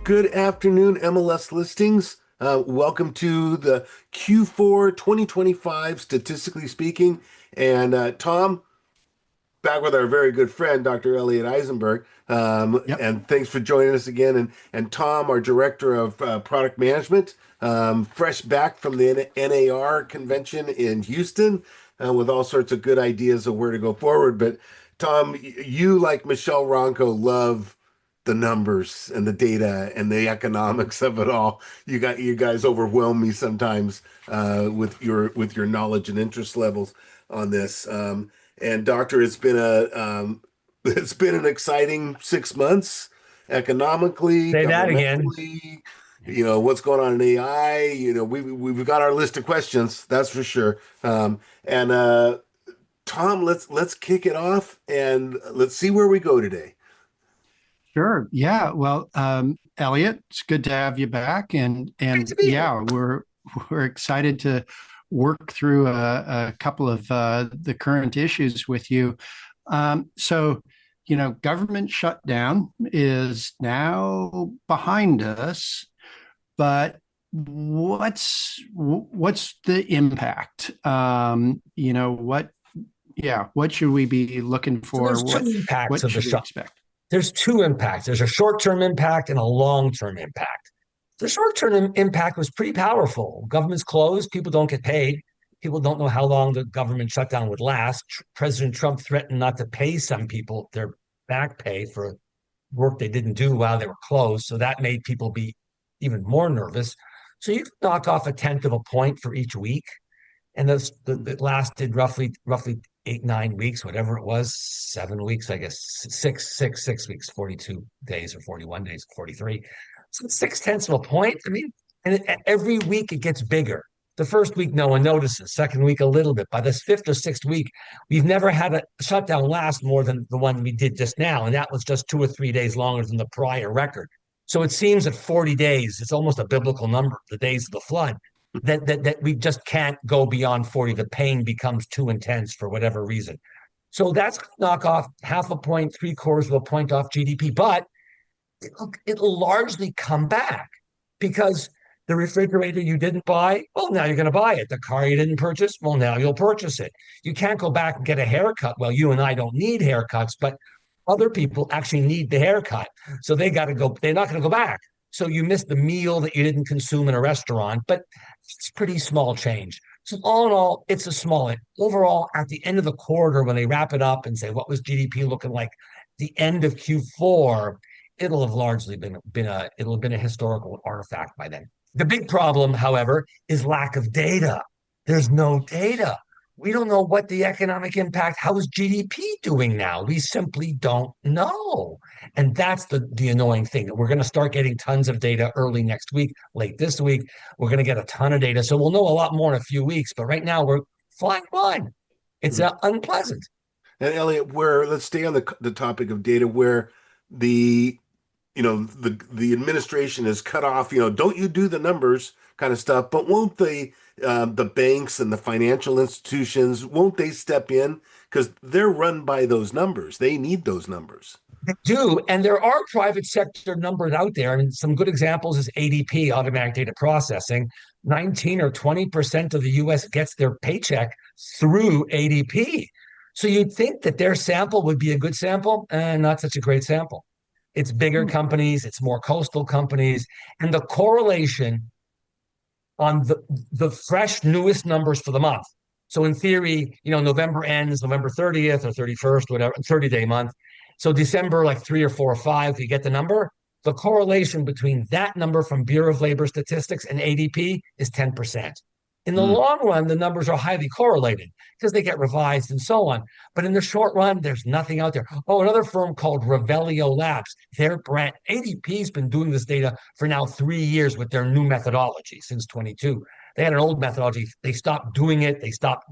Good afternoon, MLS listings. Welcome to the Q4 2025, statistically speaking. And Tom, back with our very good friend, Dr. Elliot Eisenberg. Yep. And thanks for joining us again. And Tom, our director of product management, fresh back from the NAR convention in Houston, with all sorts of good ideas of where to go forward. But Tom, you, like Michelle Ronco, love the numbers and the data and the economics of it all. You guys overwhelm me sometimes with your knowledge and interest levels on this. And Doctor, it's been an exciting 6 months economically, Say that again. governmentally. What's going on in AI. We've got our list of questions, that's for sure. And Tom, let's kick it off and let's see where we go today. Sure. Yeah. Well, Elliot, it's good to have you back, and Great to be here. yeah, we're excited to work through a couple of the current issues with you. So, government shutdown is now behind us, but what's the impact? What should we be looking So for? there's two impacts What of the should we shut. expect? There's two impacts. There's a short-term impact and a long-term impact. The short-term impact was pretty powerful. Government's closed, people don't get paid. People don't know how long the government shutdown would last. President Trump threatened not to pay some people their back pay for work they didn't do while they were closed. So that made people be even more nervous. So you could knock off a tenth of a point for each week. And it lasted roughly 8, 9 weeks, whatever it was, 7 weeks, I guess, six weeks, 42 days or 41 days, 43. So 6/10 of a point. I mean, and every week it gets bigger. The first week, no one notices. Second week, a little bit. By the fifth or sixth week, we've never had a shutdown last more than the one we did just now. And that was just 2 or 3 days longer than the prior record. So it seems at 40 days, it's almost a biblical number, the days of the flood, that we just can't go beyond 40. The pain becomes too intense for whatever reason. So that's going to knock off half a point, 3/4 of a point off GDP, but it'll largely come back because the refrigerator you didn't buy, well, now you're going to buy it. The car you didn't purchase, well, now you'll purchase it. You can't go back and get a haircut. Well, you and I don't need haircuts, but other people actually need the haircut. So they got to go, they're not going to go back. So you missed the meal that you didn't consume in a restaurant, but it's pretty small change. So all in all, it's a small. Overall, at the end of the quarter, when they wrap it up and say what was GDP looking like, the end of Q4, it'll have largely been a historical artifact by then. The big problem, however, is lack of data. There's no data. We don't know what the economic impact, how is GDP doing now? We simply don't know. And that's the annoying thing. We're going to start getting tons of data early next week, late this week. We're going to get a ton of data. So we'll know a lot more in a few weeks. But right now, we're flying blind. It's unpleasant. And Elliot, where let's stay on the topic of data, where the the administration is cut off, don't you do the numbers kind of stuff, but won't the banks and the financial institutions, won't they step in? Because they're run by those numbers. They need those numbers. They do. And there are private sector numbers out there. I mean, some good examples is ADP, automatic data processing. 19 or 20% of the US gets their paycheck through ADP. So you'd think that their sample would be a good sample, and not such a great sample. It's bigger companies, it's more coastal companies, and the correlation on the fresh newest numbers for the month. So in theory, November ends November 30th or 31st, whatever, 30-day month. So December, like 3 or 4 or 5, you get the number. The correlation between that number from Bureau of Labor Statistics and ADP is 10%. In the Mm. long run, the numbers are highly correlated because they get revised and so on. But in the short run, there's nothing out there. Oh, another firm called Revelio Labs. Their brand ADP's been doing this data for now 3 years with their new methodology since 22. They had an old methodology. They stopped doing it. They stopped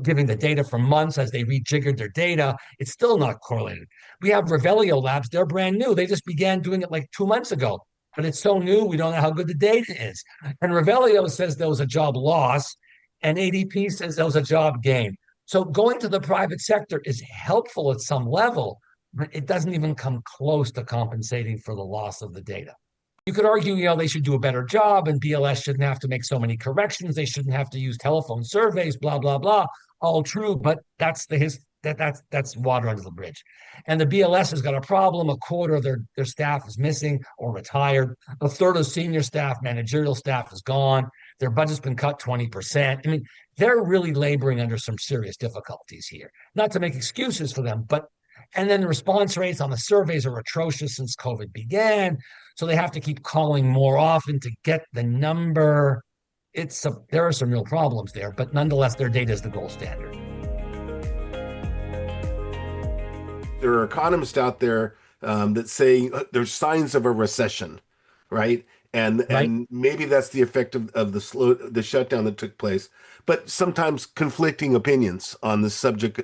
giving the data for months as they rejiggered their data. It's still not correlated. We have Revelio Labs. They're brand new. They just began doing it like 2 months ago. But it's so new, we don't know how good the data is. And Revelio says there was a job loss, and ADP says there was a job gain. So going to the private sector is helpful at some level, but it doesn't even come close to compensating for the loss of the data. You could argue, they should do a better job, and BLS shouldn't have to make so many corrections. They shouldn't have to use telephone surveys, blah, blah, blah. All true, but that's water under the bridge. And the BLS has got a problem. A quarter of their staff is missing or retired. A third of senior staff, managerial staff is gone. Their budget's been cut 20%. I mean, they're really laboring under some serious difficulties here. Not to make excuses for them, and then the response rates on the surveys are atrocious since COVID began. So they have to keep calling more often to get the number. There are some real problems there, but nonetheless, their data is the gold standard. There are economists out there that say there's signs of a recession, right? And maybe that's the effect of the shutdown that took place. But sometimes conflicting opinions on the subject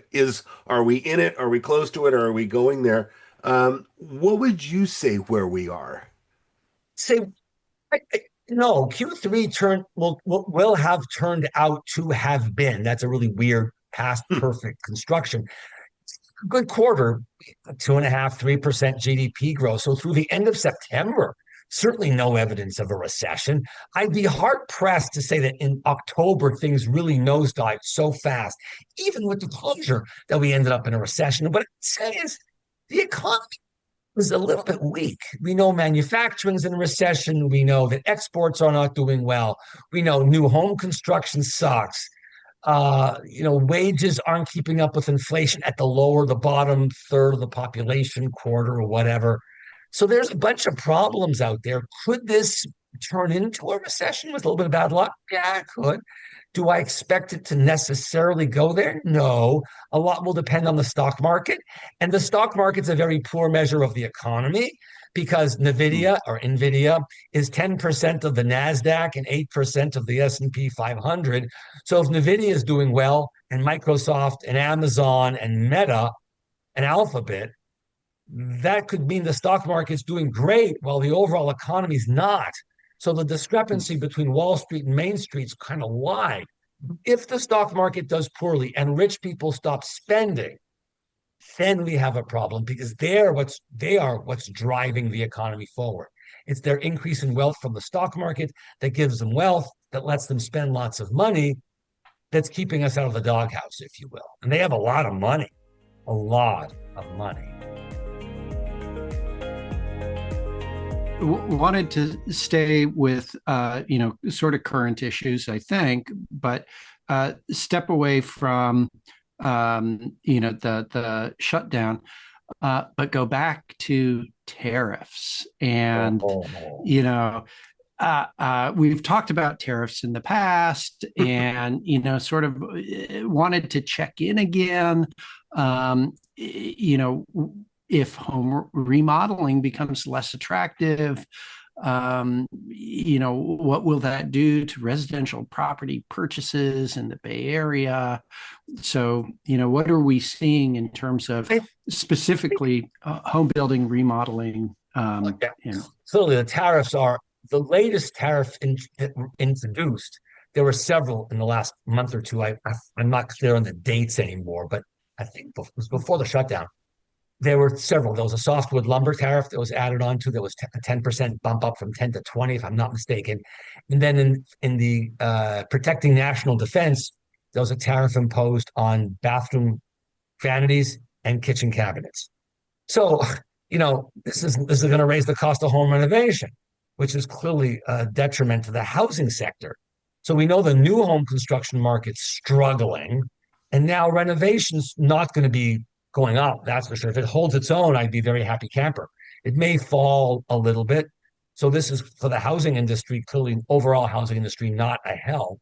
are we in it? Are we close to it? Or are we going there? What would you say where we are? No, Q3 will have turned out to have been. That's a really weird past perfect construction. Good quarter, 2.5%, 3% GDP growth. So through the end of September, certainly no evidence of a recession. I'd be hard pressed to say that in October things really nosedived so fast, even with the closure, that we ended up in a recession. What I'd say is the economy was a little bit weak. We know manufacturing's in a recession. We know that exports are not doing well. We know new home construction sucks. Wages aren't keeping up with inflation at the bottom third of the population, quarter or whatever. So there's a bunch of problems out there. Could this turn into a recession with a little bit of bad luck? Yeah, it could. Do I expect it to necessarily go there? No. A lot will depend on the stock market. And the stock market's a very poor measure of the economy because NVIDIA is 10% of the NASDAQ and 8% of the S&P 500. So if NVIDIA is doing well and Microsoft and Amazon and Meta and Alphabet, that could mean the stock market's doing great while the overall economy is not. So the discrepancy between Wall Street and Main Street is kind of wide. If the stock market does poorly and rich people stop spending, then we have a problem because they are what's driving the economy forward. It's their increase in wealth from the stock market that gives them wealth, that lets them spend lots of money, that's keeping us out of the doghouse, if you will. And they have a lot of money, a lot of money. Wanted to stay with sort of current issues, I think, but step away from the shutdown, but go back to tariffs. And we've talked about tariffs in the past, and sort of wanted to check in again. If home remodeling becomes less attractive, what will that do to residential property purchases in the Bay Area? So, what are we seeing in terms of specifically home building, remodeling? Clearly, the tariffs are the latest tariff introduced. There were several in the last month or two. I'm not clear on the dates anymore, but I think it was before the shutdown. There were several. There was a softwood lumber tariff that was added on to. There was a 10% bump up from 10 to 20, if I'm not mistaken. And then in the protecting national defense, there was a tariff imposed on bathroom vanities and kitchen cabinets. So, this is going to raise the cost of home renovation, which is clearly a detriment to the housing sector. So we know the new home construction market's struggling, and now renovation's not going to be going up, that's for sure. If it holds its own, I'd be very happy camper. It may fall a little bit. So this is for the housing industry, clearly overall housing industry, not a hell.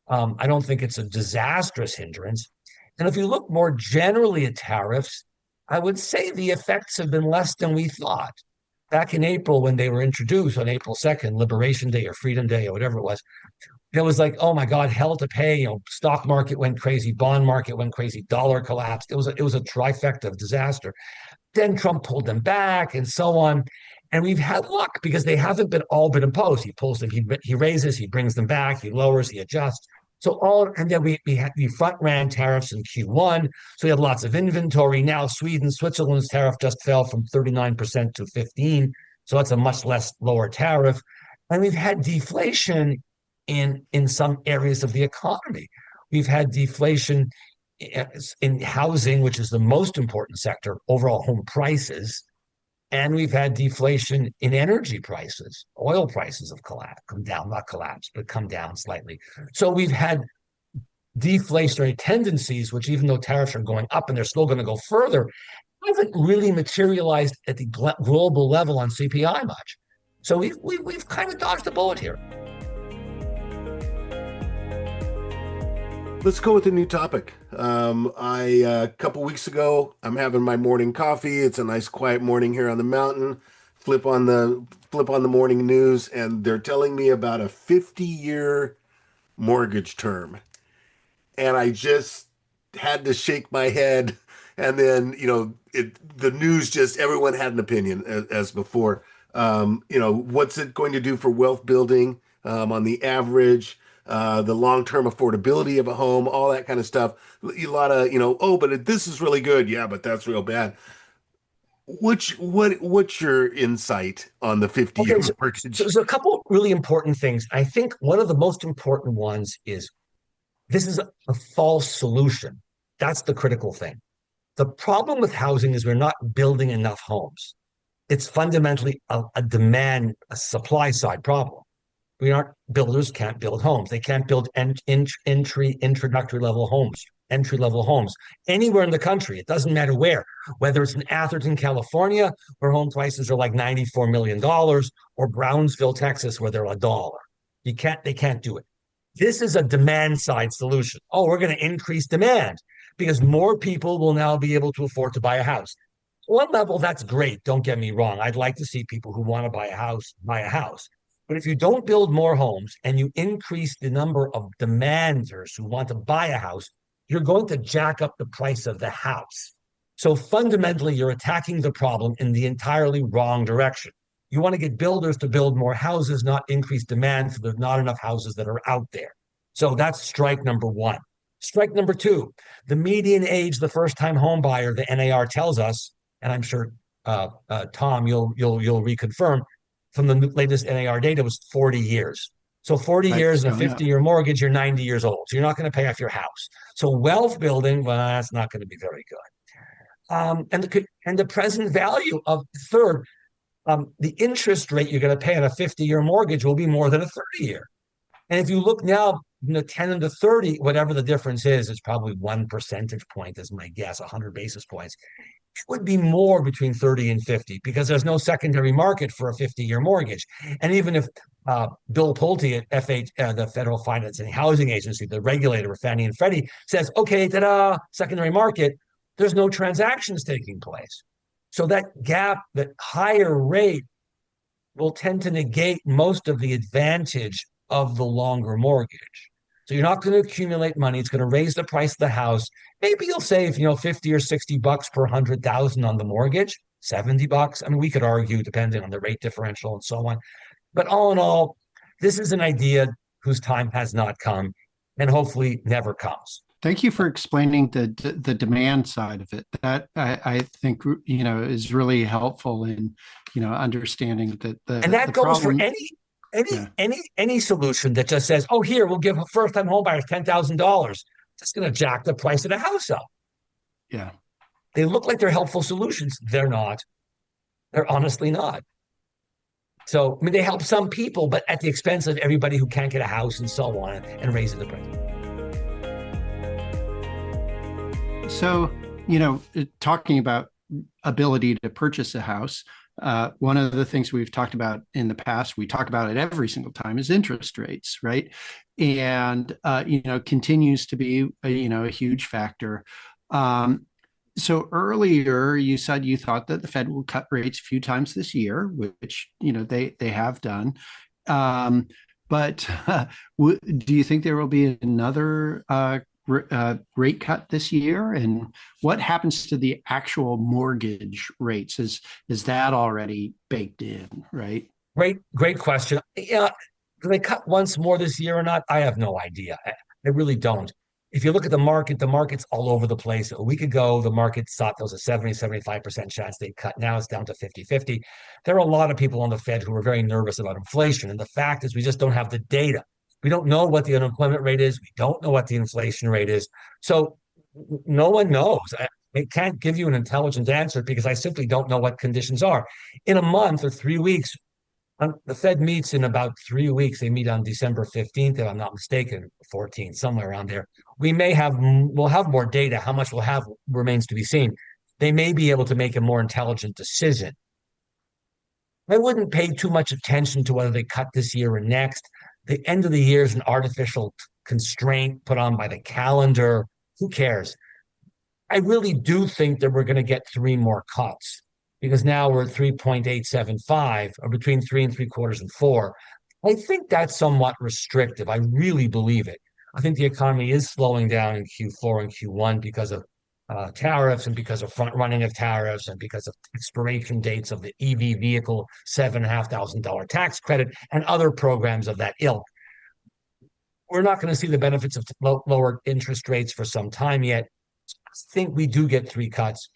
I don't think it's a disastrous hindrance. And if you look more generally at tariffs, I would say the effects have been less than we thought. Back in April, when they were introduced on April 2nd, Liberation Day or Freedom Day or whatever it was like, oh my God, hell to pay. Stock market went crazy, bond market went crazy, dollar collapsed. It was a trifecta of disaster. Then Trump pulled them back and so on. And we've had luck because they haven't all been imposed. He pulls them, he raises, he brings them back, he lowers, he adjusts. And then we front ran tariffs in Q1. So we had lots of inventory. Now Switzerland's tariff just fell from 39% to 15%. So that's a much less lower tariff. And we've had deflation in some areas of the economy. We've had deflation in housing, which is the most important sector, overall home prices. And we've had deflation in energy prices. Oil prices have come down, not collapsed, but come down slightly. So we've had deflationary tendencies, which even though tariffs are going up and they're still going to go further, haven't really materialized at the global level on CPI much. So we've kind of dodged the bullet here. Let's go with a new topic. A couple weeks ago, I'm having my morning coffee. It's a nice quiet morning here on the mountain. Flip on the morning news, and they're telling me about a 50-year mortgage term. And I just had to shake my head. And then, the news just, everyone had an opinion as before. What's it going to do for wealth building on the average? The long-term affordability of a home, all that kind of stuff. A lot of, but this is really good. Yeah, but that's real bad. What's your insight on the 50-year mortgage? So there's a couple really important things. I think one of the most important ones is this is a false solution. That's the critical thing. The problem with housing is we're not building enough homes. It's fundamentally a supply side problem. Builders can't build homes. They can't build introductory level homes, entry level homes anywhere in the country. It doesn't matter whether it's in Atherton, California, where home prices are like $94 million, or Brownsville, Texas, where they're $1. They can't do it. This is a demand side solution. Oh, we're going to increase demand because more people will now be able to afford to buy a house. One level, that's great. Don't get me wrong. I'd like to see people who want to buy a house. But if you don't build more homes and you increase the number of demanders who want to buy a house, you're going to jack up the price of the house. So fundamentally, you're attacking the problem in the entirely wrong direction. You want to get builders to build more houses, not increase demand, so there's not enough houses that are out there. So that's strike number one. Strike number two, the median age, the first-time home buyer, the NAR tells us, and I'm sure Tom, you'll reconfirm, from the latest NAR data was 40 years. So 40 years and a 50-year mortgage, you're 90 years old. So you're not going to pay off your house. So wealth building, well, that's not going to be very good. And the present value of third, the interest rate you're going to pay on a 50-year mortgage will be more than a 30-year. And if you look now, 10 and to 30, whatever the difference is, it's probably 1 percentage point is my guess, 100 basis points. It would be more between 30 and 50 because there's no secondary market for a 50-year mortgage. And even if Bill Pulte at the Federal Finance and Housing Agency, the regulator of Fannie and Freddie, says, okay, ta-da, secondary market, there's no transactions taking place. So that gap, that higher rate will tend to negate most of the advantage of the longer mortgage. So you're not going to accumulate money. It's going to raise the price of the house. Maybe you'll save, 50 or 60 bucks per 100,000 on the mortgage, 70 bucks. I mean, we could argue depending on the rate differential and so on. But all in all, this is an idea whose time has not come and hopefully never comes. Thank you for explaining the demand side of it. That I think is really helpful in understanding that and that goes problem, for any solution that just says, oh, here we'll give first-time homebuyers $10,000. That's going to jack the price of the house up. Yeah, they look like they're helpful solutions. They're not. They're honestly not. So I mean, they help some people, but at the expense of everybody who can't get a house and so on, and raising the price. So, talking about ability to purchase a house, one of the things we've talked about in the past, we talk about it every single time, is interest rates, right? And, continues to be, a huge factor. So earlier you said you thought that the Fed will cut rates a few times this year, which, they have done. But do you think there will be another rate cut this year? And what happens to the actual mortgage rates? Is that already baked in, right? Great question. Yeah, do they cut once more this year or not? I have no idea. I really don't. if you look at the market's all over the place. A week ago, the market thought there was a 75% chance they'd cut. Now it's down to 50-50. There are a lot of people on the Fed who are very nervous about inflation. And the fact is we just don't have the data. We don't know what the unemployment rate is. We don't know what the inflation rate is. So no one knows. I can't give you an intelligent answer because I simply don't know what conditions are. In a month or 3 weeks, the Fed meets in about 3 weeks. They meet on December 15th, if I'm not mistaken, 14th, somewhere around there. We'll have more data. How much we'll have remains to be seen. They may be able to make a more intelligent decision. I wouldn't pay too much attention to whether they cut this year or next. The end of the year is an artificial constraint put on by the calendar. Who cares? I really do think that we're going to get 3 more cuts because now we're at 3.875 or between 3.75 and 4. I think that's somewhat restrictive. I really believe it. I think the economy is slowing down in Q4 and Q1 because of tariffs and because of front running of tariffs and because of expiration dates of the EV vehicle $7,500 tax credit and other programs of that ilk. We're not going to see the benefits of lower interest rates for some time yet. I think we do get 3 cuts.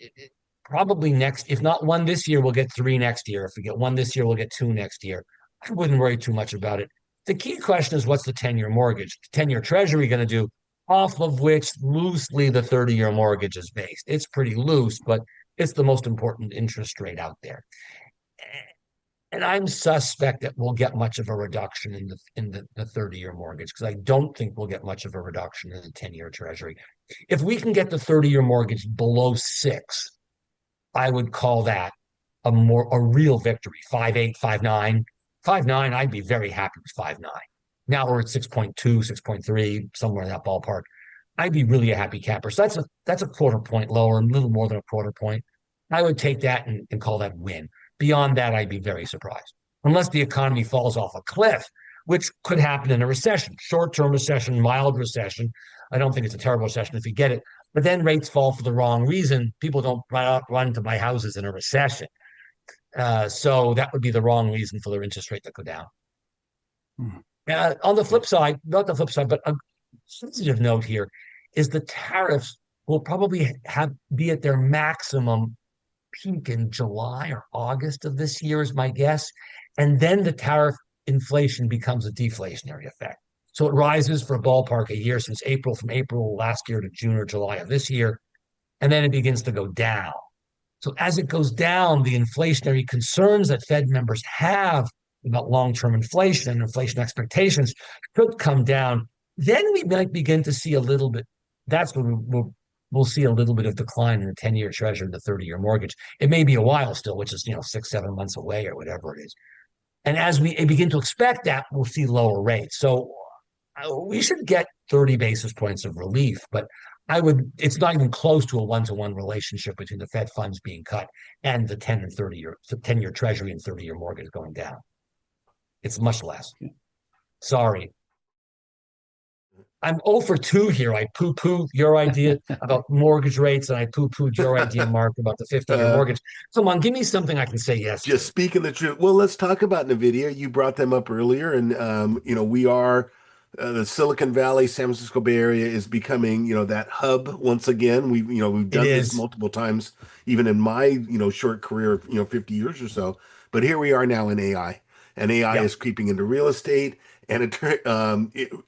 Probably next, if not 1 this year, we'll get 3 next year. If we get 1 this year, we'll get 2 next year. I wouldn't worry too much about it. The key question is what's the 10-year mortgage, 10-year treasury going to do, off of which loosely the 30-year mortgage is based. It's pretty loose, but it's the most important interest rate out there. And I'm suspect that we'll get much of a reduction in the 30-year mortgage because I don't think we'll get much of a reduction in the 10-year treasury. If we can get the 30-year mortgage below 6, I would call that a real victory. 5.8, 5.9. 5.9, I'd be very happy with 5.9. Now we're at 6.2, 6.3, somewhere in that ballpark. I'd be really a happy camper. So that's a quarter point lower, a little more than a quarter point. I would take that and call that win. Beyond that, I'd be very surprised. Unless the economy falls off a cliff, which could happen in a recession, short-term recession, mild recession. I don't think it's a terrible recession if you get it. But then rates fall for the wrong reason. People don't run to buy houses in a recession. So that would be the wrong reason for their interest rate to go down. On the flip side, not the flip side, but a sensitive note here is the tariffs will probably be at their maximum peak in July or August of this year is my guess. And then the tariff inflation becomes a deflationary effect. So it rises for a ballpark a year from April last year to June or July of this year. And then it begins to go down. So as it goes down, the inflationary concerns that Fed members have about long-term inflation and inflation expectations could come down. Then we might begin to see a little bit. That's when we'll see a little bit of decline in the 10-year treasury and the 30-year mortgage. It may be a while still, which is 6-7 months away or whatever it is. And as we begin to expect that, we'll see lower rates. So we should get 30 basis points of relief, but it's not even close to a one-to-one relationship between the Fed funds being cut and the 10-year treasury and 30-year mortgage going down. It's much less. Sorry. I'm 0 for 2 here. I poo-pooed your idea about mortgage rates, and I poo-pooed your idea, Mark, about the 15-year mortgage. Come on, give me something I can say yes to. Just speaking the truth. Well, let's talk about NVIDIA. You brought them up earlier, and we are the Silicon Valley, San Francisco Bay Area is becoming that hub once again. We've done this multiple times, even in my short career of 50 years or so. But here we are now in AI, and AI is creeping into real estate. And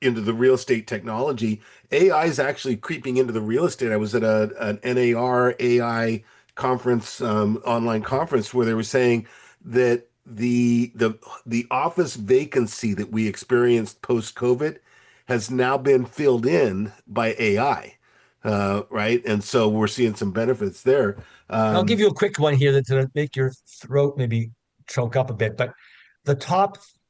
into the real estate technology. AI is actually creeping into the real estate. I was at an NAR AI conference, online conference, where they were saying that the office vacancy that we experienced post-COVID has now been filled in by AI, right? And so we're seeing some benefits there. I'll give you a quick one here that's going to make your throat maybe choke up a bit, but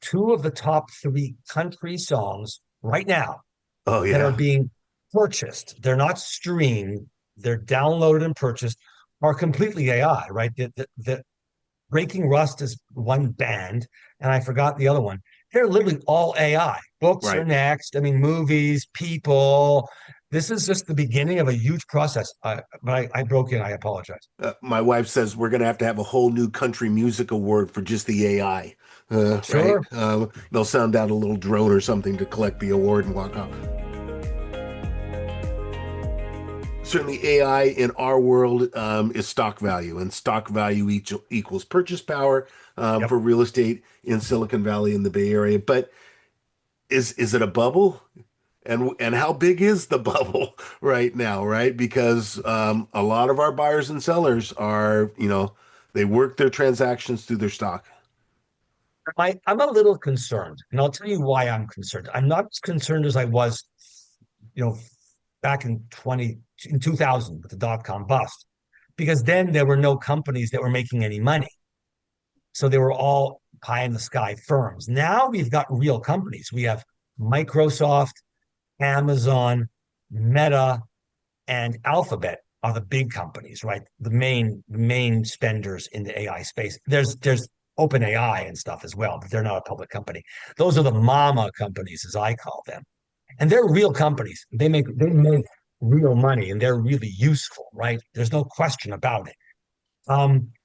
two of the top 3 country songs right now that are being purchased. They're not streamed. They're downloaded and purchased, are completely AI, right? The Breaking Rust is one band, and I forgot the other one. They're literally all AI. Books are next. I mean, movies, people. This is just the beginning of a huge process. But I broke in. I apologize. My wife says we're going to have a whole new country music award for just the AI. Sure. Right? They'll sound out a little drone or something to collect the award and walk off. certainly AI in our world is stock value, and stock value equals purchase power Yep. for real estate in Silicon Valley in the Bay Area. But is it a bubble? And how big is the bubble right now, right? Because a lot of our buyers and sellers are, they work their transactions through their stock. I'm a little concerned, and I'll tell you why I'm concerned. I'm not as concerned as I was, you know, back in 2000 with the dot-com bust, because then there were no companies that were making any money. So they were all pie in the sky firms. Now we've got real companies. We have Microsoft, Amazon, Meta, and Alphabet are the big companies, right? The main spenders in the AI space. There's OpenAI and stuff as well, but they're not a public company. Those are the mama companies, as I call them, and they're real companies. They make real money, and they're really useful, right? There's no question about it.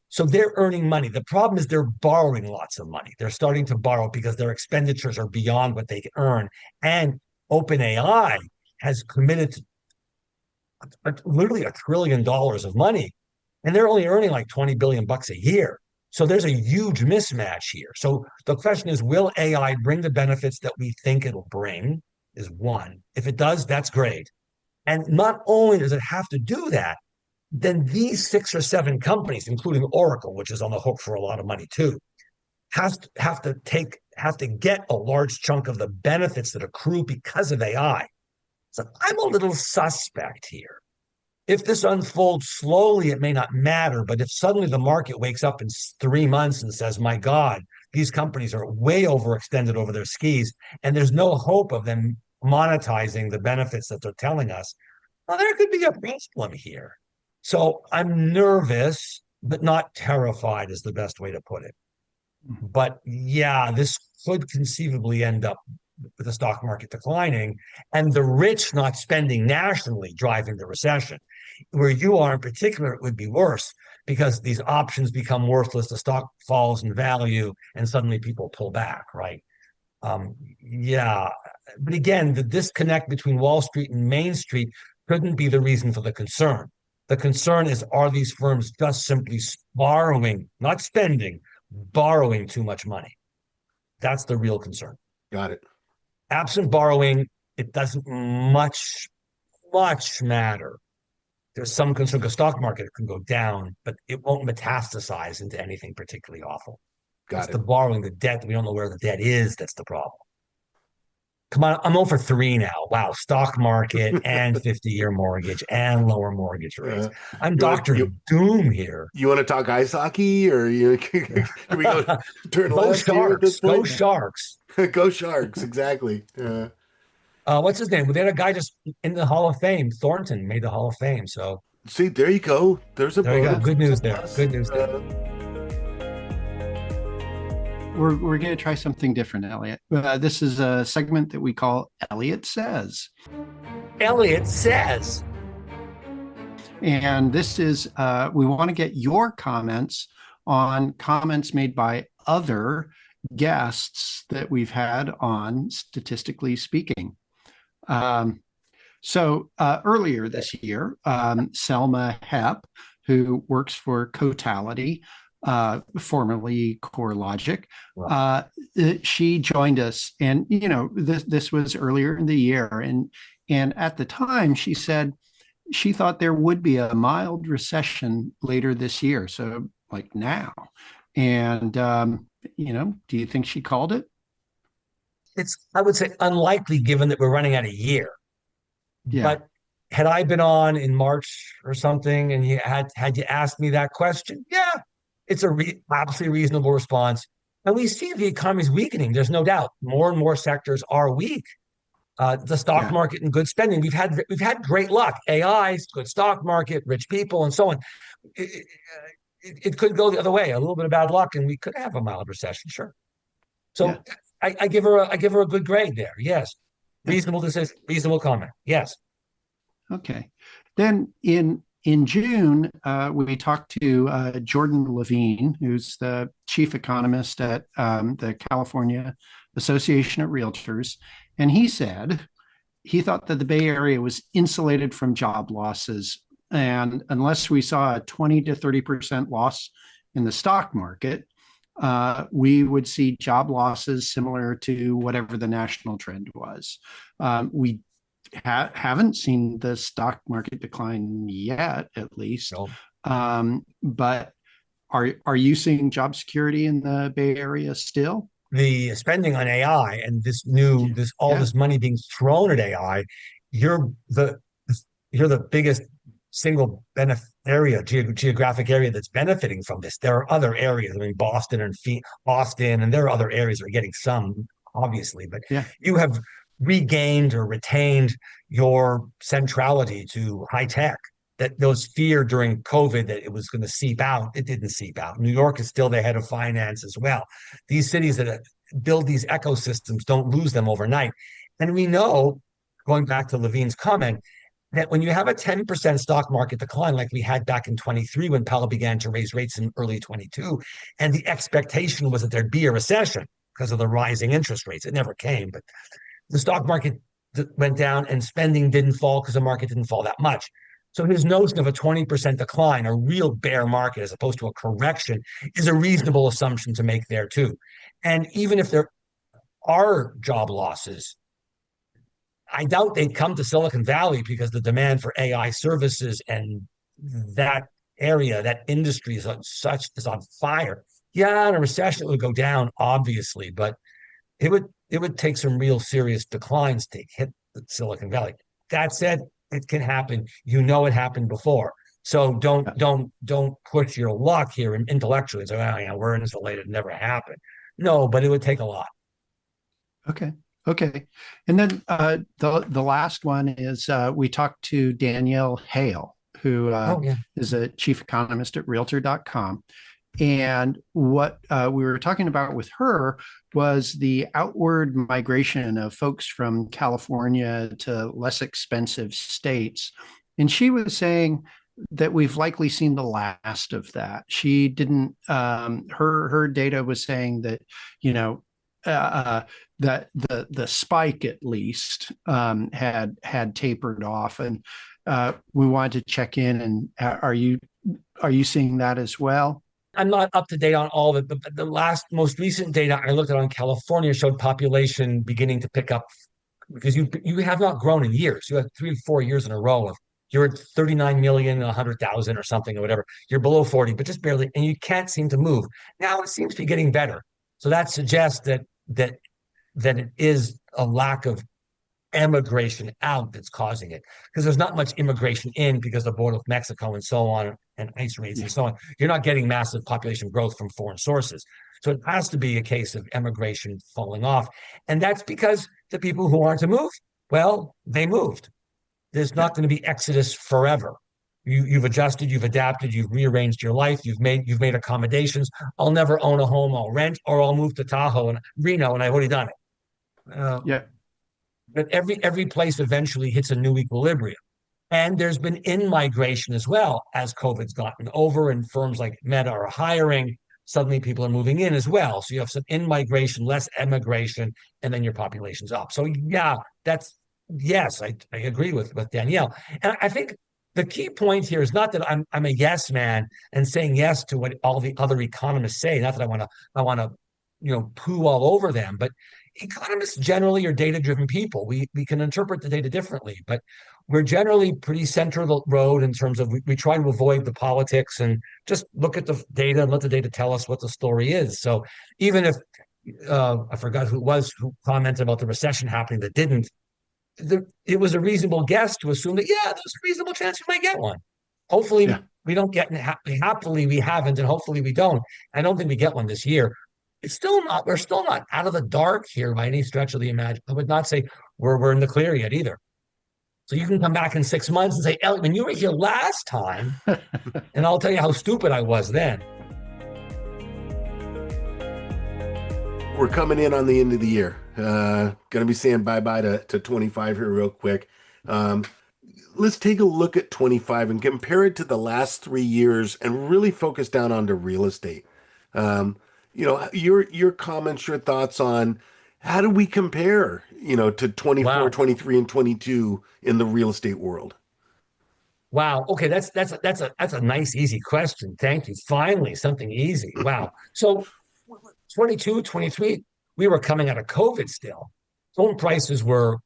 So they're earning money. The problem is they're borrowing lots of money. They're starting to borrow because their expenditures are beyond what they can earn. And OpenAI has committed to literally $1 trillion of money, and they're only earning like 20 billion bucks a year. So there's a huge mismatch here. So the question is, will AI bring the benefits that we think it'll bring? Is one. If it does, that's great. And not only does it have to do that, then these 6 or 7 companies, including Oracle, which is on the hook for a lot of money too, have to get a large chunk of the benefits that accrue because of AI. So I'm a little suspect here. If this unfolds slowly, it may not matter. But if suddenly the market wakes up in 3 months and says, my God, these companies are way overextended over their skis, and there's no hope of them monetizing the benefits that they're telling us, well, there could be a problem here. So I'm nervous, but not terrified is the best way to put it. But yeah, this could conceivably end up with the stock market declining and the rich not spending nationally driving the recession. Where you are in particular, it would be worse because these options become worthless, the stock falls in value, and suddenly people pull back, right? Yeah. But again, the disconnect between Wall Street and Main Street couldn't be the reason for the concern. The concern is, are these firms just simply borrowing, not spending, borrowing too much money? That's the real concern. Got it. Absent borrowing, it doesn't much matter. There's some concern because stock market can go down, but it won't metastasize into anything particularly awful. It's Got the it. borrowing, the debt. We don't know where the debt is. That's the problem. Come on, I'm over 3 now. Wow, stock market and 50-year mortgage and lower mortgage rates. Uh, I'm you want Dr. Doom here. you want to talk ice hockey, or can we go turn Go left here at this Sharks. Go point? Sharks. Go Sharks! Exactly. What's his name? They had a guy just in the Hall of Fame. Thornton made the Hall of Fame. So See, there you go. There's a there you go. bonus. Good There's news a there. plus. Good news there. We're going to try something different, Elliot. This is a segment that we call Elliot Says. Elliot says. And this is, we want to get your comments on comments made by other guests that we've had on, statistically speaking. So earlier this year, Selma Hepp, who works for Cotality, formerly CoreLogic, she joined us, and this was earlier in the year, and at the time she said she thought there would be a mild recession later this year, so like now. And do you think she called it? It's, I would say, unlikely given that we're running out of year. Yeah. But had I been on in March or something and you had you asked me that question, yeah, it's a absolutely reasonable response. And we see the economy's weakening. There's no doubt. More and more sectors are weak. The stock market and good spending. We've had great luck. AI, good stock market, rich people, and so on. It could go the other way. A little bit of bad luck, and we could have a mild recession. Sure. So Yeah. I give her a good grade there. Yes. Reasonable decision, reasonable comment. Yes. Okay. Then in June, we talked to Jordan Levine, who's the chief economist at the California Association of Realtors, and he said, he thought that the Bay Area was insulated from job losses. And unless we saw a 20 to 30% loss in the stock market, we would see job losses similar to whatever the national trend was. We haven't seen the stock market decline yet, at least. No. But are you seeing job security in the Bay Area still? The spending on AI and Yeah. this money being thrown at AI, you're the you're the biggest single geographic area that's benefiting from this. There are other areas. I mean, Boston, and there are other areas that are getting some, obviously, but Yeah. you have regained or retained your centrality to high tech. That those fear during COVID that it was going to seep out, it didn't seep out. New York is still the head of finance as well. These cities that build these ecosystems don't lose them overnight. And we know, going back to Levine's comment, that when you have a 10% stock market decline like we had back in 23 when Powell began to raise rates in early 22, and the expectation was that there'd be a recession because of the rising interest rates. It never came, but the stock market went down and spending didn't fall because the market didn't fall that much. So his notion of a 20% decline, a real bear market as opposed to a correction, is a reasonable assumption to make there too. And even if there are job losses, I doubt they'd come to Silicon Valley because the demand for AI services and that area, that industry is on fire. Yeah, in a recession it would go down, obviously, but it would take some real serious declines to hit the Silicon Valley. That said, it can happen. You know it happened before. So don't put your luck here intellectually and say, oh, yeah, we're insulated, it never happened. No, but it would take a lot. Okay. Okay. And then the last one is we talked to Danielle Hale, who Oh, yeah. is a chief economist at realtor.com. And what we were talking about with her was the outward migration of folks from California to less expensive states. And she was saying that we've likely seen the last of that. She didn't, her data was saying that, you know, that the spike at least had tapered off, and we wanted to check in. And are you seeing that as well? I'm not up to date on all of it, but the most recent data I looked at on California showed population beginning to pick up because you have not grown in years. You have 3 or 4 years in a row of you're at 39 million, 100,000 or something or whatever. You're below 40, but just barely, and you can't seem to move. Now it seems to be getting better. So that suggests that it is a lack of emigration out that's causing it because there's not much immigration in because of the border with Mexico and so on and ICE raids and so on. You're not getting massive population growth from foreign sources. So it has to be a case of emigration falling off. And that's because the people who want to move, well, they moved. There's not going to be exodus forever. You've adjusted, you've adapted, you've rearranged your life, you've made accommodations. I'll never own a home, I'll rent, or I'll move to Tahoe and Reno, and I've already done it. Yeah. But every place eventually hits a new equilibrium. And there's been in-migration as well as COVID's gotten over and firms like Meta are hiring. Suddenly people are moving in as well. So you have some in-migration, less emigration, and then your population's up. So yeah, yes, I agree with Danielle. And I think the key point here is not that I'm a yes man and saying yes to what all the other economists say. Not that I want to poo all over them, but economists generally are data-driven people. We can interpret the data differently, but we're generally pretty center of the road in terms of we try to avoid the politics and just look at the data and let the data tell us what the story is. So even if I forgot who it was who commented about the recession happening that didn't, it was a reasonable guess to assume that, yeah, there's a reasonable chance we might get one. Hopefully Yeah. we don't get, happily we haven't, and hopefully we don't. I don't think we get one this year. We're still not out of the dark here by any stretch of the imagination. I would not say we're in the clear yet either. So you can come back in 6 months and say, Elliot, when you were here last time, and I'll tell you how stupid I was then. We're coming in on the end of the year. Going to be saying bye-bye to 25 here real quick. Let's take a look at 25 and compare it to the last 3 years and really focus down onto real estate. Your comments, your thoughts on how do we compare to 24, Wow. 23, and 22 in the real estate world? Wow. Okay, that's a nice, easy question. Thank you. Finally, something easy. Wow. So 22, 23, we were coming out of COVID still. Home prices were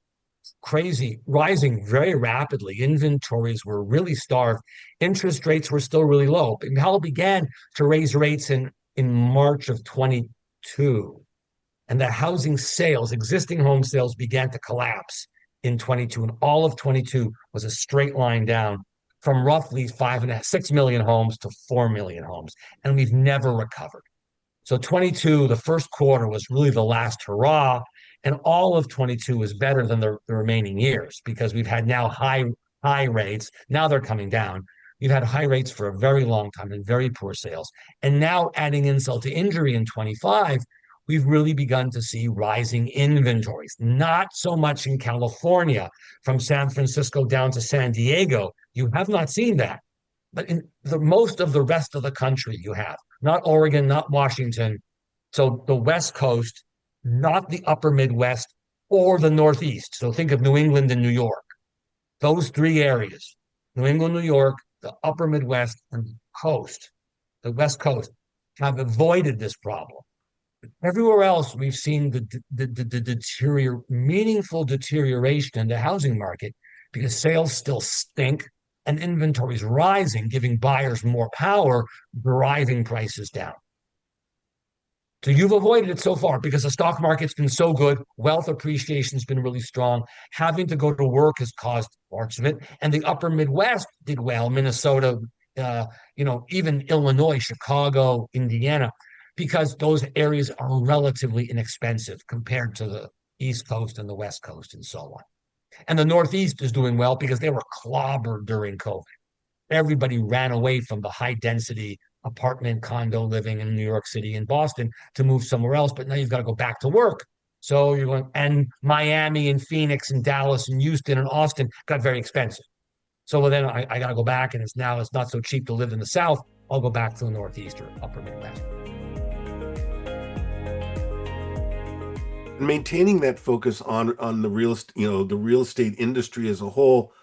crazy, rising very rapidly. Inventories were really starved. Interest rates were still really low. And Powell began to raise rates in March of 22. And the housing sales, existing home sales began to collapse in 22. And all of 22 was a straight line down from roughly 5.5, 6 million homes to 4 million homes. And we've never recovered. So 22, the first quarter was really the last hurrah. And all of 22 was better than the remaining years because we've had now high rates. Now they're coming down. We've had high rates for a very long time and very poor sales. And now adding insult to injury in 25, we've really begun to see rising inventories. Not so much in California, from San Francisco down to San Diego. You have not seen that. But in the most of the rest of the country, you have not Oregon, not Washington. So the West Coast, not the upper Midwest or the Northeast. So think of New England and New York. Those three areas, New England, New York, the upper Midwest, and the West Coast, have avoided this problem. Everywhere else, we've seen the meaningful deterioration in the housing market because sales still stink and inventories rising, giving buyers more power, driving prices down. So you've avoided it so far because the stock market's been so good. Wealth appreciation's been really strong. Having to go to work has caused parts of it. And the upper Midwest did well. Minnesota, even Illinois, Chicago, Indiana, because those areas are relatively inexpensive compared to the East Coast and the West Coast and so on. And the Northeast is doing well because they were clobbered during COVID. Everybody ran away from the high density apartment condo living in New York City and Boston to move somewhere else. But now you've got to go back to work. So you're going, and Miami and Phoenix and Dallas and Houston and Austin got very expensive. So well, then I got to go back, and it's not so cheap to live in the South. I'll go back to the Northeast or Upper Midwest. Maintaining that focus on the real estate industry as a whole,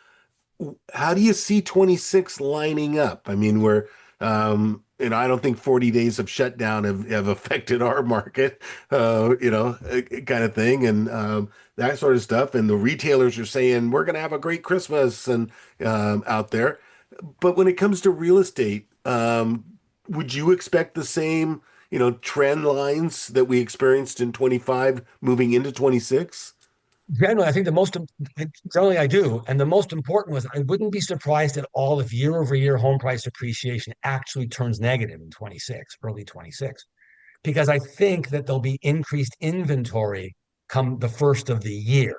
how do you see 26 lining up? I mean, I don't think 40 days of shutdown have affected our market, kind of thing, and that sort of stuff. And the retailers are saying we're going to have a great Christmas and out there. But when it comes to real estate, would you expect the same, trend lines that we experienced in 25 moving into 26? Generally, I think generally I do. And the most important was I wouldn't be surprised at all if year over year home price appreciation actually turns negative in 26, early 26, because I think that there'll be increased inventory come the first of the year.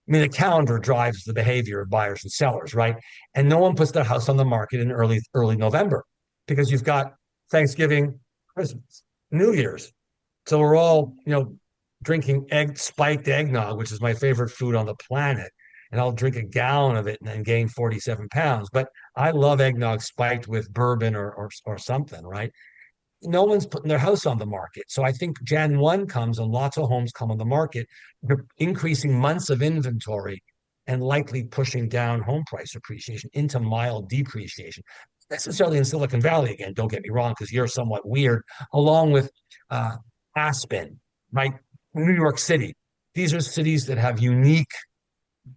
I mean, the calendar drives the behavior of buyers and sellers, right? And no one puts their house on the market in early November because you've got Thanksgiving, Christmas, New Year's. So we're all, drinking spiked eggnog, which is my favorite food on the planet. And I'll drink a gallon of it and then gain 47 pounds. But I love eggnog spiked with bourbon or something, right? No one's putting their house on the market. So I think Jan 1 comes and lots of homes come on the market, increasing months of inventory and likely pushing down home price appreciation into mild depreciation. Necessarily in Silicon Valley again, don't get me wrong, because you're somewhat weird, along with Aspen, right? New York City. These are cities that have unique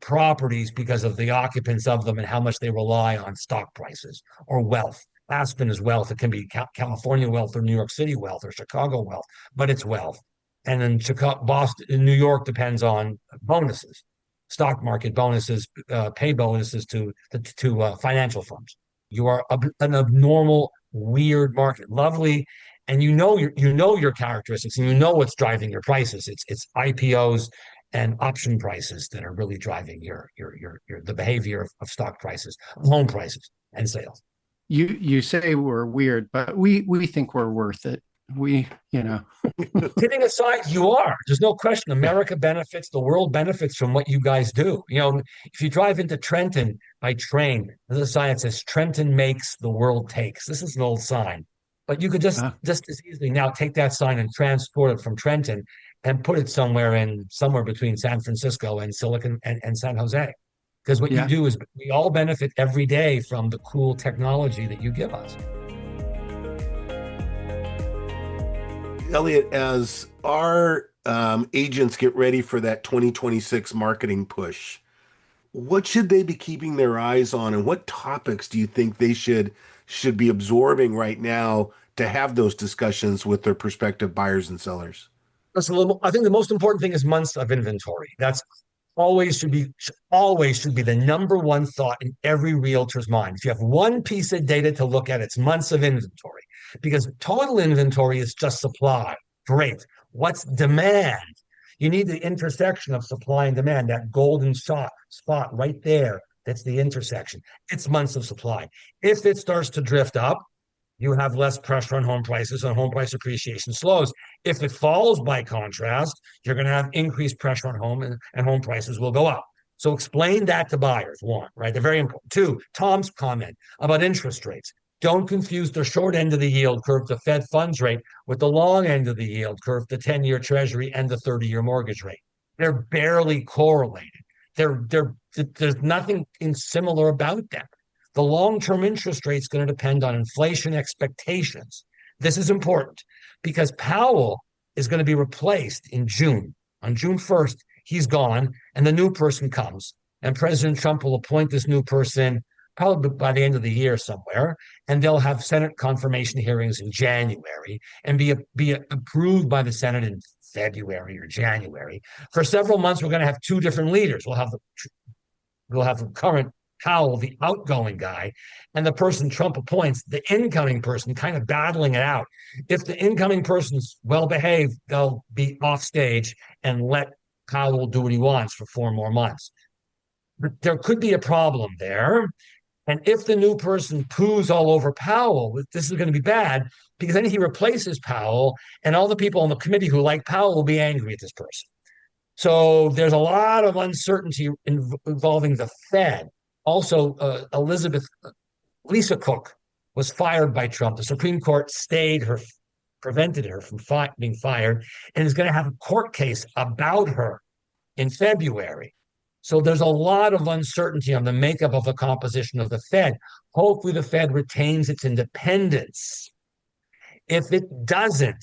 properties because of the occupants of them and how much they rely on stock prices or wealth. Aspen is wealth. It can be California wealth or New York City wealth or Chicago wealth, but it's wealth. And then Boston, and New York depends on bonuses, stock market bonuses, pay bonuses to financial firms. You are an abnormal, weird market. Lovely, and you know your characteristics, and you know what's driving your prices. It's IPOs and option prices that are really driving the behavior of stock prices, home prices, and sales. You say we're weird, but we think we're worth it. Kidding aside, you are. There's no question. America benefits, the world benefits from what you guys do. If you drive into Trenton by train, there's a sign that says Trenton makes, the world takes. This is an old sign. But you could just as easily now take that sign and transport it from Trenton and put it somewhere between San Francisco and Silicon and San Jose. Because what you Yeah. do is we all benefit every day from the cool technology that you give us. Elliot, as our agents get ready for that 2026 marketing push, what should they be keeping their eyes on, and what topics do you think they should be absorbing right now to have those discussions with their prospective buyers and sellers? I think the most important thing is months of inventory. That's always should be the number one thought in every realtor's mind. If you have one piece of data to look at, it's months of inventory, because total inventory is just supply. Great. What's demand? You need the intersection of supply and demand, that golden spot right there. That's the intersection. It's months of supply. If it starts to drift up, you have less pressure on home prices, and home price appreciation slows. If it falls, by contrast, you're going to have increased pressure on and home prices will go up. So explain that to buyers, one, right? They're very important. Two, Tom's comment about interest rates. Don't confuse the short end of the yield curve, the Fed funds rate, with the long end of the yield curve, the 10-year Treasury and the 30-year mortgage rate. They're barely correlated. There's nothing similar about them. The long-term interest rate is going to depend on inflation expectations. This is important because Powell is going to be replaced in June. On June 1st, he's gone, and the new person comes. And President Trump will appoint this new person probably by the end of the year somewhere, and they'll have Senate confirmation hearings in January and be approved by the Senate in February or January. For several months, we're going to have two different leaders. We'll have the current Hale, the outgoing guy, and the person Trump appoints, the incoming person, kind of battling it out. If the incoming person's well behaved, they'll be off stage and let Hale do what he wants for 4 more months. But there could be a problem there. And if the new person poos all over Powell, this is going to be bad, because then he replaces Powell, and all the people on the committee who like Powell will be angry at this person. So there's a lot of uncertainty involving the Fed. Also, Lisa Cook was fired by Trump. The Supreme Court prevented her from being fired, and is going to have a court case about her in February. So there's a lot of uncertainty on the makeup of the composition of the Fed. Hopefully the Fed retains its independence. If it doesn't,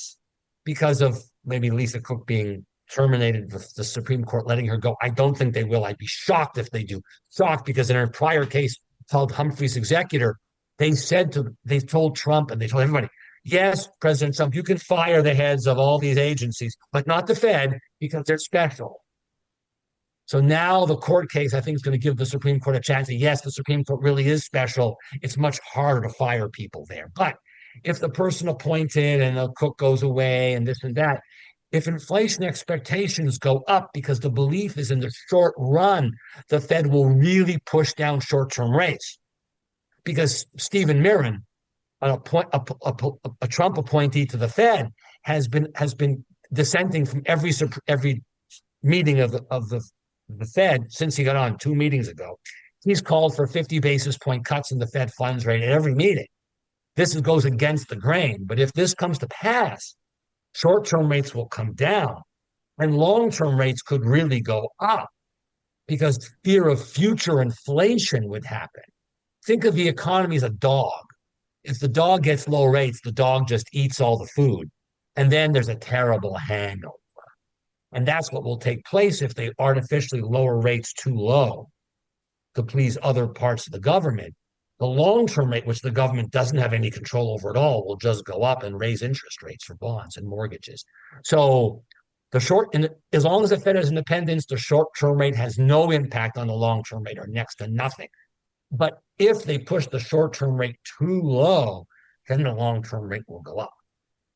because of maybe Lisa Cook being terminated with the Supreme Court letting her go, I don't think they will. I'd be shocked if they do. Shocked because in a prior case called Humphrey's Executor, they told Trump and they told everybody, yes, President Trump, you can fire the heads of all these agencies, but not the Fed because they're special. So now the court case, I think, is going to give the Supreme Court a chance. Yes, the Supreme Court really is special. It's much harder to fire people there. But if the person appointed and the Cook goes away and this and that, if inflation expectations go up because the belief is in the short run, the Fed will really push down short-term rates. Because Stephen Mirren, a Trump appointee to the Fed, has been dissenting from every meeting of the Fed since he got on 2 meetings ago. He's called for 50 basis point cuts in the Fed funds rate at every meeting. This goes against the grain. But if this comes to pass, short-term rates will come down and long-term rates could really go up because fear of future inflation would happen. Think of the economy as a dog. If the dog gets low rates, the dog just eats all the food. And then there's a terrible hangover. And that's what will take place if they artificially lower rates too low to please other parts of the government. The long-term rate, which the government doesn't have any control over at all, will just go up and raise interest rates for bonds and mortgages. So as long as the Fed has independence, the short-term rate has no impact on the long-term rate or next to nothing. But if they push the short-term rate too low, then the long-term rate will go up.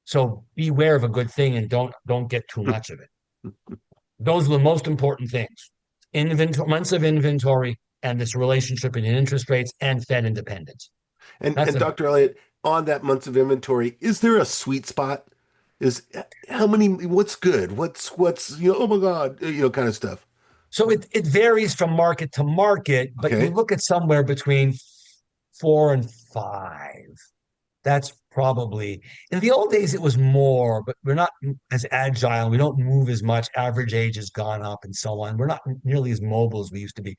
So beware of a good thing and don't get too much of it. Those are the most important things. Months of inventory, and this relationship between interest rates and Fed independence. And Dr. Elliott, on that months of inventory, is there a sweet spot? What's good? What's oh my God, kind of stuff. So it varies from market to market, but Okay. you look at somewhere between 4 and 5. That's probably, in the old days, it was more, but we're not as agile. We don't move as much. Average age has gone up and so on. We're not nearly as mobile as we used to be.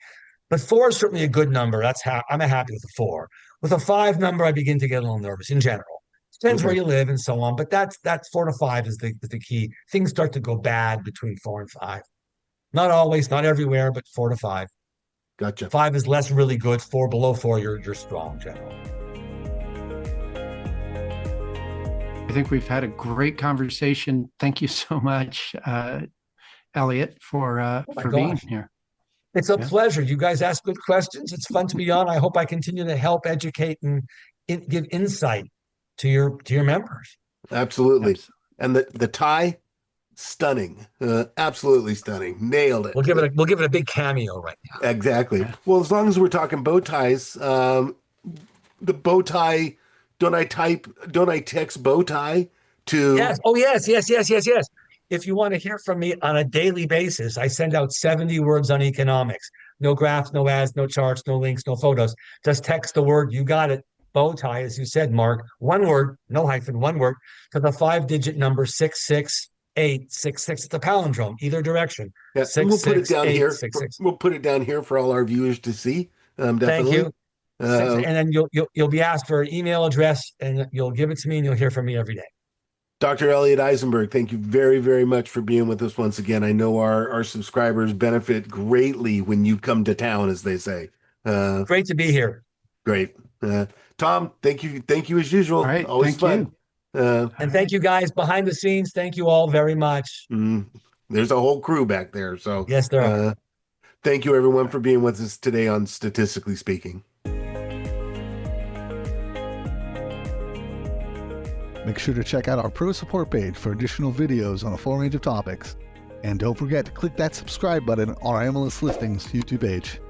But four is certainly a good number. I'm happy with a four. With a five number, I begin to get a little nervous in general. Depends where Okay. you live and so on. But that's 4 to 5 is the key. Things start to go bad between 4 and 5. Not always, not everywhere, but 4 to 5. Gotcha. 5 is less really good. Four below four, you're strong, generally. I think we've had a great conversation. Thank you so much, Elliot, for being here. It's a pleasure. You guys ask good questions. It's fun to be on. I hope I continue to help educate and give insight to your members. Absolutely. And the tie, stunning. Absolutely stunning. Nailed it. We'll give it a big cameo right now. Exactly. Yeah. Well, as long as we're talking bow ties, the bow tie, don't I text bow tie to Yes. Oh, yes. If you want to hear from me on a daily basis, I send out 70 words on economics. No graphs, no ads, no charts, no links, no photos. Just text the word, you got it, bow tie, as you said, Mark. One word, no hyphen, one word, to the 5-digit number 66866. It's a palindrome, either direction. Yeah, and we'll put it down here. 66866. We'll put it down here for all our viewers to see. Definitely. Thank you. And then you'll be asked for an email address, and you'll give it to me, and you'll hear from me every day. Dr. Elliot Eisenberg, thank you very, very much for being with us once again. I know our subscribers benefit greatly when you come to town, as they say. Great to be here. Great. Tom, thank you as usual. All right, always fun. And thank you guys behind the scenes. Thank you all very much. There's a whole crew back there. So yes, there are. Thank you everyone for being with us today on Statistically Speaking. Make sure to check out our Pro Support page for additional videos on a full range of topics. And don't forget to click that subscribe button on our MLS Listings YouTube page.